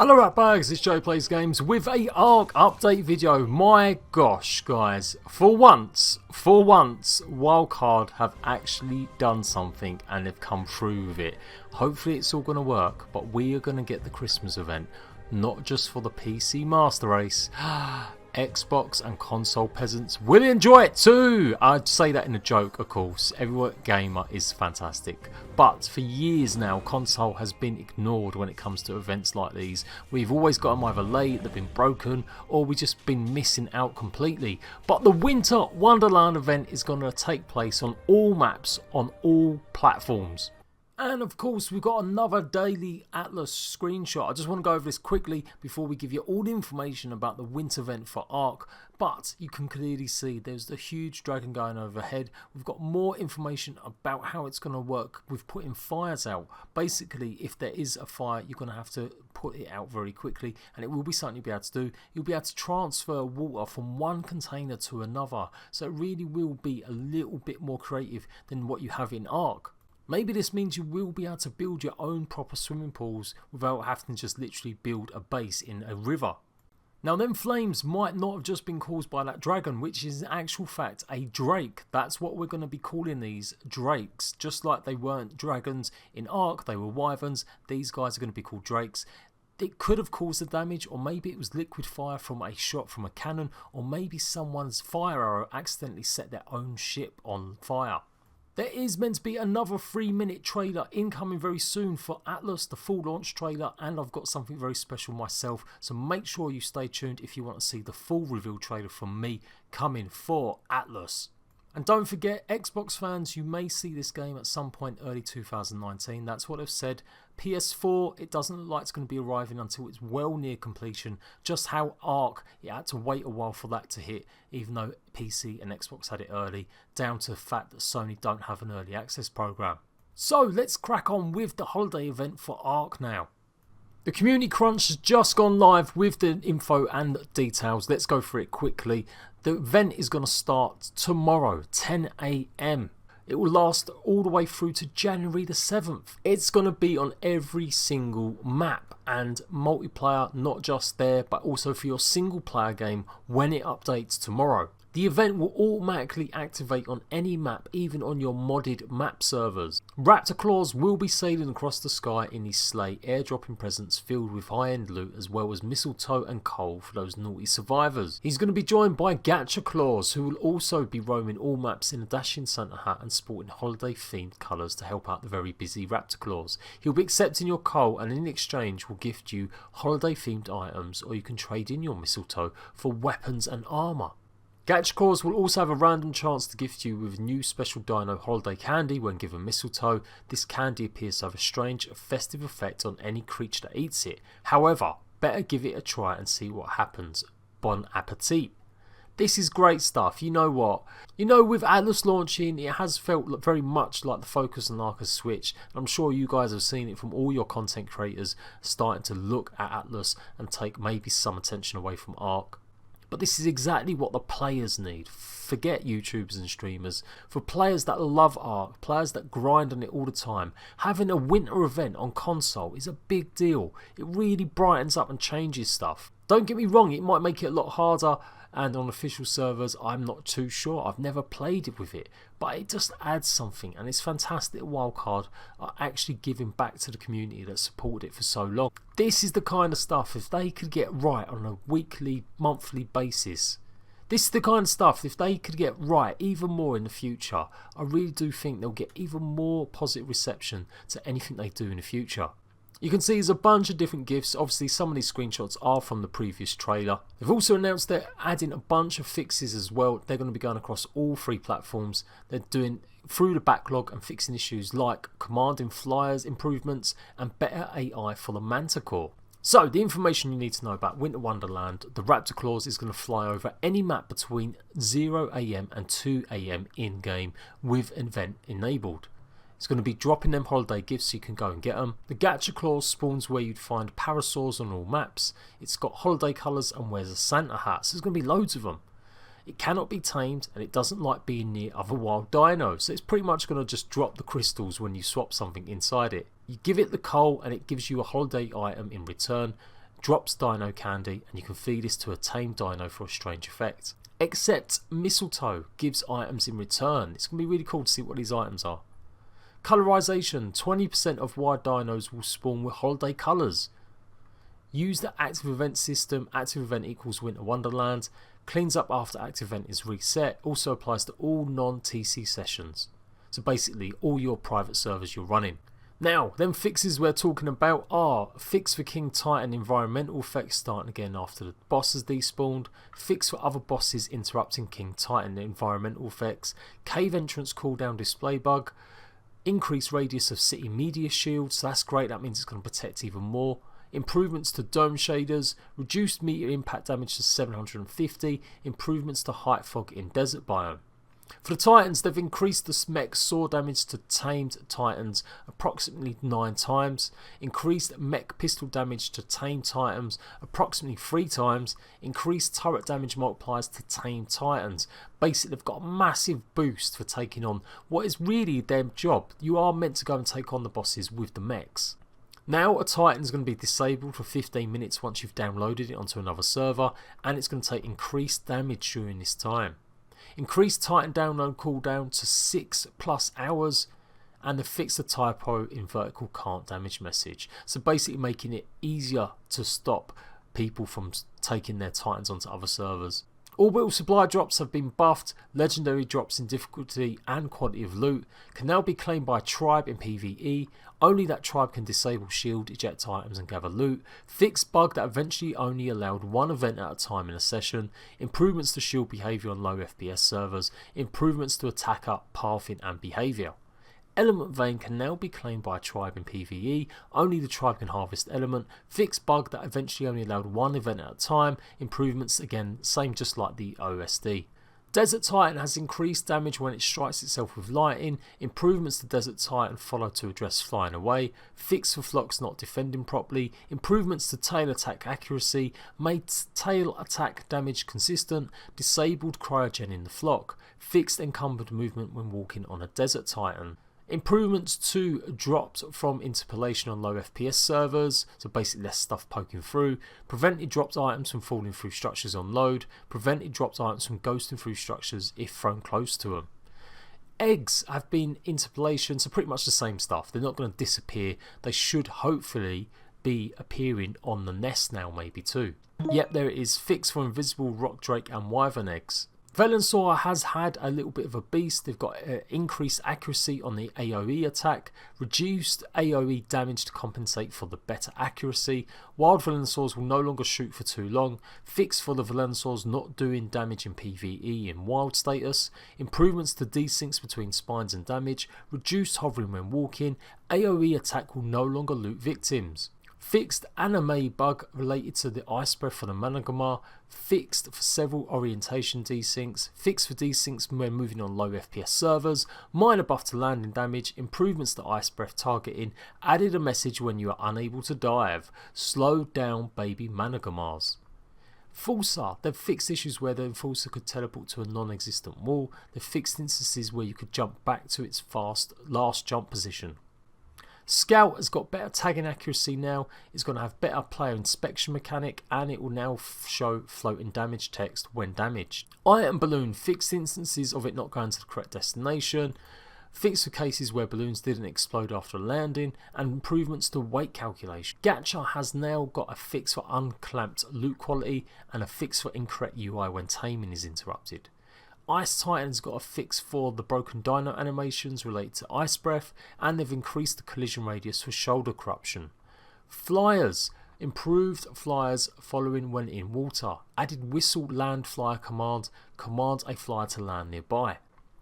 Hello ratbags, it's Jade Plays Games with a ARK update video. My gosh guys, for once, Wildcard have actually done something and they've come through with it. Hopefully it's all going to work, but we are going to get the Christmas event, not just for the PC Master Race. Xbox and console peasants will enjoy it too. I'd say that in a joke, of course. Every gamer is fantastic, but for years now console has been ignored when it comes to events like these. We've always got them either late, they've been broken, or we've just been missing out completely. But the Winter Wonderland event is going to take place on all maps, on all platforms. And of course we've got another daily Atlas screenshot. I just want to go over this quickly before we give you all the information about the winter event for ARK. But you can clearly see there's the huge dragon going overhead. We've got more information about how it's going to work with putting fires out. Basically, if there is a fire, you're going to have to put it out very quickly, and it will be something you'll be able to do. You'll be able to transfer water from one container to another. So it really will be a little bit more creative than what you have in ARK. Maybe this means you will be able to build your own proper swimming pools without having to just literally build a base in a river. Now them flames might not have just been caused by that dragon, which is in actual fact a drake. That's what we're going to be calling these, drakes. Just like they weren't dragons in ARK, they were wyverns. These guys are going to be called drakes. It could have caused the damage, or maybe it was liquid fire from a shot from a cannon, or maybe someone's fire arrow accidentally set their own ship on fire. There is meant to be another 3-minute trailer incoming very soon for Atlas, the full launch trailer, and I've got something very special myself, so make sure you stay tuned if you want to see the full reveal trailer from me coming for Atlas. And don't forget, Xbox fans, you may see this game at some point early 2019, that's what I've said. PS4, it doesn't look like it's going to be arriving until it's well near completion. Just how ARK, it had to wait a while for that to hit, even though PC and Xbox had it early, down to the fact that Sony don't have an early access program. So let's crack on with the holiday event for ARK now. The community crunch has just gone live with the info and details. Let's go through it quickly. The event is going to start tomorrow, 10 AM. It will last all the way through to January the 7th. It's going to be on every single map and multiplayer, not just there, but also for your single player game when it updates tomorrow. The event will automatically activate on any map, even on your modded map servers. Raptor Claus will be sailing across the sky in his sleigh, airdropping presents filled with high-end loot as well as mistletoe and coal for those naughty survivors. He's going to be joined by Gacha Claus, who will also be roaming all maps in a dashing Santa hat and sporting holiday-themed colours to help out the very busy Raptor Claus. He'll be accepting your coal and in exchange will gift you holiday-themed items, or you can trade in your mistletoe for weapons and armour. Gacha Claus will also have a random chance to gift you with new special dino holiday candy when given mistletoe. This candy appears to have a strange festive effect on any creature that eats it. However, better give it a try and see what happens. Bon appetit. This is great stuff. You know what? You know, with Atlas launching, it has felt very much like the focus on ARK has switched. I'm sure you guys have seen it from all your content creators starting to look at Atlas and take maybe some attention away from ARK. But this is exactly what the players need. Forget YouTubers and streamers. For players that love ARK, players that grind on it all the time, having a winter event on console is a big deal. It really brightens up and changes stuff. Don't get me wrong, it might make it a lot harder, and on official servers I'm not too sure. I've never played it with it, but it just adds something, and it's fantastic that Wildcard are actually giving back to the community that supported it for so long. This is the kind of stuff, if they could get right on a weekly, monthly basis, this is the kind of stuff, if they could get right even more in the future, I really do think they'll get even more positive reception to anything they do in the future. You can see there's a bunch of different gifts. Obviously some of these screenshots are from the previous trailer. They've also announced they're adding a bunch of fixes as well. They're going to be going across all 3 platforms. They're doing through the backlog and fixing issues like commanding flyers improvements and better AI for the Manticore. So the information you need to know about Winter Wonderland: the Raptor Claus is going to fly over any map between 0 AM and 2 AM in game with an event enabled. It's going to be dropping them holiday gifts so you can go and get them. The Gacha Claus spawns where you'd find parasaurs on all maps. It's got holiday colours and wears a Santa hat, so there's going to be loads of them. It cannot be tamed and it doesn't like being near other wild dinos, so it's pretty much going to just drop the crystals when you swap something inside it. You give it the coal and it gives you a holiday item in return. drops dino candy, and you can feed this to a tame dino for a strange effect. Except mistletoe gives items in return. It's going to be really cool to see what these items are. Colorization, 20% of wild dinos will spawn with holiday colours. Use the active event system, active event equals Winter Wonderland. Cleans up after active event is reset, also applies to all non-TC sessions. So basically all your private servers you're running. Now, them fixes we're talking about are fix for King Titan environmental effects starting again after the boss has despawned, fix for other bosses interrupting King Titan environmental effects, cave entrance cooldown display bug, increased radius of city media shield, so that's great, that means it's going to protect even more. Improvements to dome shaders, reduced meteor impact damage to 750, improvements to height fog in desert biome. For the Titans, they've increased the mech saw damage to tamed Titans approximately 9 times, increased mech pistol damage to tamed Titans approximately 3 times, increased turret damage multipliers to tamed Titans. Basically, they've got a massive boost for taking on what is really their job. You are meant to go and take on the bosses with the mechs. Now a Titan is going to be disabled for 15 minutes once you've downloaded it onto another server, and it's going to take increased damage during this time. Increased Titan download cooldown to 6+ hours, and they fixed the typo in vertical can't damage message. So basically making it easier to stop people from taking their Titans onto other servers. Orbital supply drops have been buffed, legendary drops in difficulty and quantity of loot can now be claimed by a tribe in PvE, only that tribe can disable shield, eject items and gather loot, fixed bug that eventually only allowed one event at a time in a session, improvements to shield behaviour on low FPS servers, improvements to attacker pathing and behaviour. Element Vein can now be claimed by a tribe in PvE, only the tribe can harvest element, fixed bug that eventually only allowed one event at a time, improvements again same just like the OSD. Desert Titan has increased damage when it strikes itself with lightning, improvements to Desert Titan follow to address flying away, fix for flocks not defending properly, improvements to tail attack accuracy, made tail attack damage consistent, disabled cryogen in the flock, fixed encumbered movement when walking on a Desert Titan. Improvements to drops from interpolation on low FPS servers, so basically less stuff poking through, prevented dropped items from falling through structures on load, prevented dropped items from ghosting through structures if thrown close to them. Eggs have been interpolation, so pretty much the same stuff, they're not going to disappear, they should hopefully be appearing on the nest now maybe too. Yep, there it is, fix for invisible rock drake and wyvern eggs. Velensaur has had a little bit of a beast. They've got increased accuracy on the AoE attack, reduced AoE damage to compensate for the better accuracy. Wild Velensaurs will no longer shoot for too long. Fix for the Velensaurs not doing damage in PvE in wild status. Improvements to desyncs between spines and damage. Reduced hovering when walking. AoE attack will no longer loot victims. Fixed anime bug related to the ice breath for the Managama, fixed for several orientation desyncs, fixed for desyncs when moving on low FPS servers, minor buff to landing damage, improvements to ice breath targeting, added a message when you are unable to dive, slowed down baby Managamas. Enforcer, they've fixed issues where the Enforcer could teleport to a non-existent wall, they've fixed instances where you could jump back to its fast last jump position. Scout has got better tagging accuracy now, it's going to have better player inspection mechanic, and it will now show floating damage text when damaged. Iron Balloon, fixed instances of it not going to the correct destination, fixed for cases where balloons didn't explode after landing, and improvements to weight calculation. Gacha has now got a fix for unclamped loot quality and a fix for incorrect UI when taming is interrupted. Ice Titan's got a fix for the broken dino animations related to ice breath, and they've increased the collision radius for shoulder corruption. Flyers, improved flyers following when in water, added whistle land flyer command, commands a flyer to land nearby.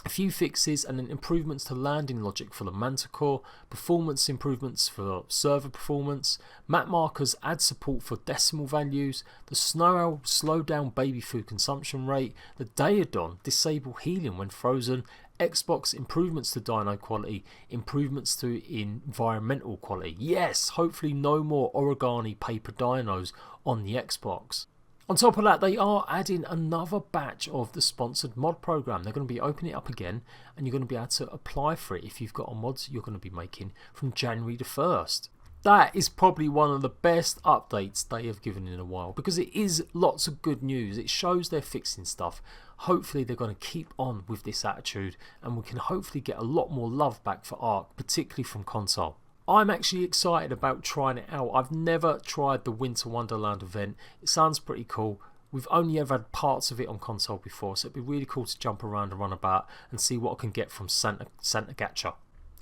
A few fixes and then improvements to landing logic for the Manticore, performance improvements for server performance, map markers add support for decimal values, the Snow Owl slow down baby food consumption rate, the Daedon disable healing when frozen, Xbox improvements to dino quality, improvements to environmental quality. Yes, hopefully no more origami paper dinos on the Xbox. On top of that, they are adding another batch of the sponsored mod program. They're going to be opening it up again, and you're going to be able to apply for it if you've got a mod you're going to be making from January the 1st. That is probably one of the best updates they have given in a while, because it is lots of good news. It shows they're fixing stuff. Hopefully they're going to keep on with this attitude, and we can hopefully get a lot more love back for Ark, particularly from console. I'm actually excited about trying it out. I've never tried the Winter Wonderland event. It sounds pretty cool. We've only ever had parts of it on console before, so it'd be really cool to jump around and run about and see what I can get from Santa Gacha.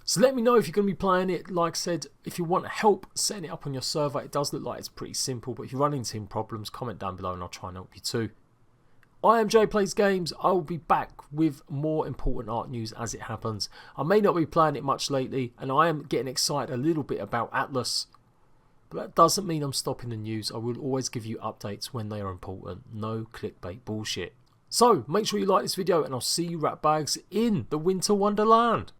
So let me know if you're going to be playing it. Like I said, if you want help setting it up on your server, it does look like it's pretty simple, but if you run into any problems, comment down below and I'll try and help you too. I am Jade Plays Games. I will be back with more important Ark news as it happens. I may not be playing it much lately, and I am getting excited a little bit about Atlas. But that doesn't mean I'm stopping the news. I will always give you updates when they are important. No clickbait bullshit. So make sure you like this video, and I'll see you ratbags in the Winter Wonderland.